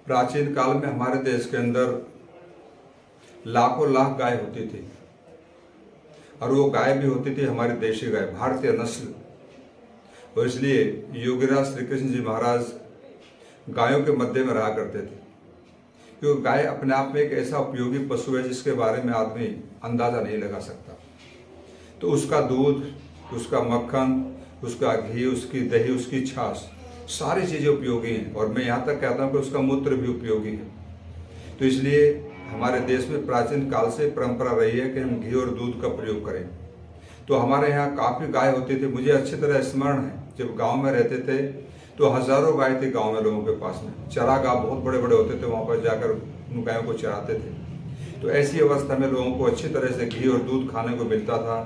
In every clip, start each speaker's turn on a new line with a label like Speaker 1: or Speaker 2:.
Speaker 1: प्राचीन काल में हमारे देश के अंदर लाखों लाख गाय होती थी और वो गाय भी होती थी हमारी देशी गाय, भारतीय नस्ल। और इसलिए योगीराज श्री कृष्ण जी महाराज गायों के मध्य में रहा करते थे, क्योंकि गाय अपने आप में एक ऐसा उपयोगी पशु है जिसके बारे में आदमी अंदाजा नहीं लगा सकता। तो उसका दूध, उसका मक्खन, उसका घी, उसकी दही, उसकी छाछ, सारी चीज़ें उपयोगी हैं। और मैं यहाँ तक कहता हूँ कि उसका मूत्र भी उपयोगी है। तो इसलिए हमारे देश में प्राचीन काल से परंपरा रही है कि हम घी और दूध का प्रयोग करें। तो हमारे यहाँ काफ़ी गाय होती थी। मुझे अच्छी तरह स्मरण है, जब गांव में रहते थे तो हज़ारों गाय थी गांव में लोगों के पास में। चरागाह बहुत बड़े बड़े होते थे, वहाँ पर जाकर उन गायों को चराते थे। तो ऐसी अवस्था में लोगों को अच्छी तरह से घी और दूध खाने को मिलता था।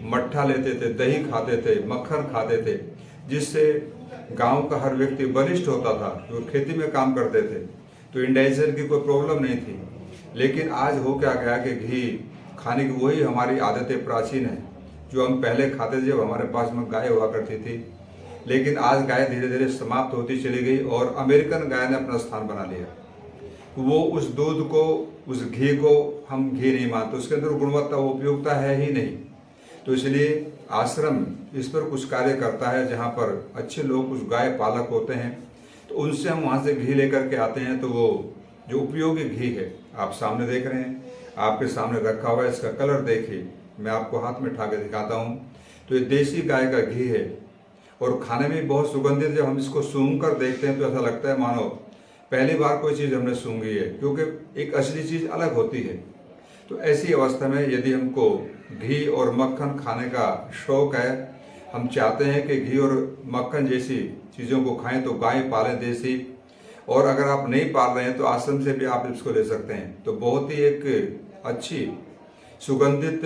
Speaker 1: मट्ठा लेते थे, दही खाते थे, मक्खन खाते थे, जिससे गांव का हर व्यक्ति बलिष्ठ होता था। जो खेती में काम करते थे तो इंडाइजेशन की कोई प्रॉब्लम नहीं थी। लेकिन आज हो क्या गया कि घी खाने की वही हमारी आदतें प्राचीन है जो हम पहले खाते थे जब हमारे पास में गाय हुआ करती थी। लेकिन आज गाय धीरे धीरे समाप्त होती चली गई और अमेरिकन गाय ने अपना स्थान बना लिया। वो उस दूध को, उस घी को हम घी नहीं मानते, उसके अंदर गुणवत्ता, वो उपयोगिता है ही नहीं। तो इसलिए आश्रम इस पर कुछ कार्य करता है, जहाँ पर अच्छे लोग, कुछ गाय पालक होते हैं, तो उनसे हम वहाँ से घी लेकर के आते हैं। तो वो जो उपयोगी घी है आप सामने देख रहे हैं, आपके सामने रखा हुआ है। इसका कलर देखिए, मैं आपको हाथ में उठा के दिखाता हूँ। तो ये देसी गाय का घी है और खाने में बहुत सुगंधित। जब हम इसको सूंघ कर देखते हैं तो ऐसा लगता है मानो पहली बार कोई चीज़ हमने सूंघी है, क्योंकि एक असली चीज़ अलग होती है। तो ऐसी अवस्था में यदि हमको घी और मक्खन खाने का शौक है, हम चाहते हैं कि घी और मक्खन जैसी चीज़ों को खाएं, तो गाय पालें देसी। और अगर आप नहीं पाल रहे हैं तो आश्रम से भी आप इसको ले सकते हैं। तो बहुत ही एक अच्छी सुगंधित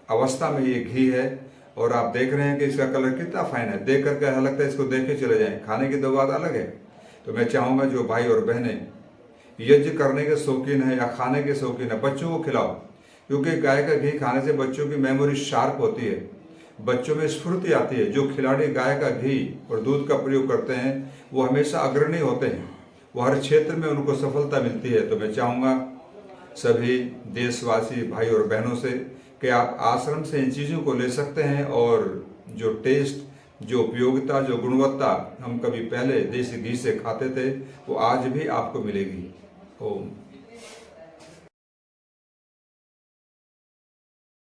Speaker 1: अवस्था में ये घी है। और आप देख रहे हैं कि इसका कलर कितना फाइन है, देख करके ऐसा लगता है इसको देख के चले जाएं। खाने की तो बात अलग है। तो मैं चाहूँगा जो भाई और बहनें यज्ञ करने के शौकीन है या खाने के शौकीन है, बच्चों को खिलाओ, क्योंकि गाय का घी खाने से बच्चों की मेमोरी शार्प होती है, बच्चों में स्फूर्ति आती है। जो खिलाड़ी गाय का घी और दूध का प्रयोग करते हैं वो हमेशा अग्रणी होते हैं, वो हर क्षेत्र में उनको सफलता मिलती है। तो मैं चाहूँगा सभी देशवासी भाई और बहनों से कि आप आश्रम से इन चीज़ों को ले सकते हैं और जो टेस्ट, जो उपयोगिता, जो गुणवत्ता हम कभी पहले देसी घी से खाते थे वो आज भी आपको मिलेगी। ओम।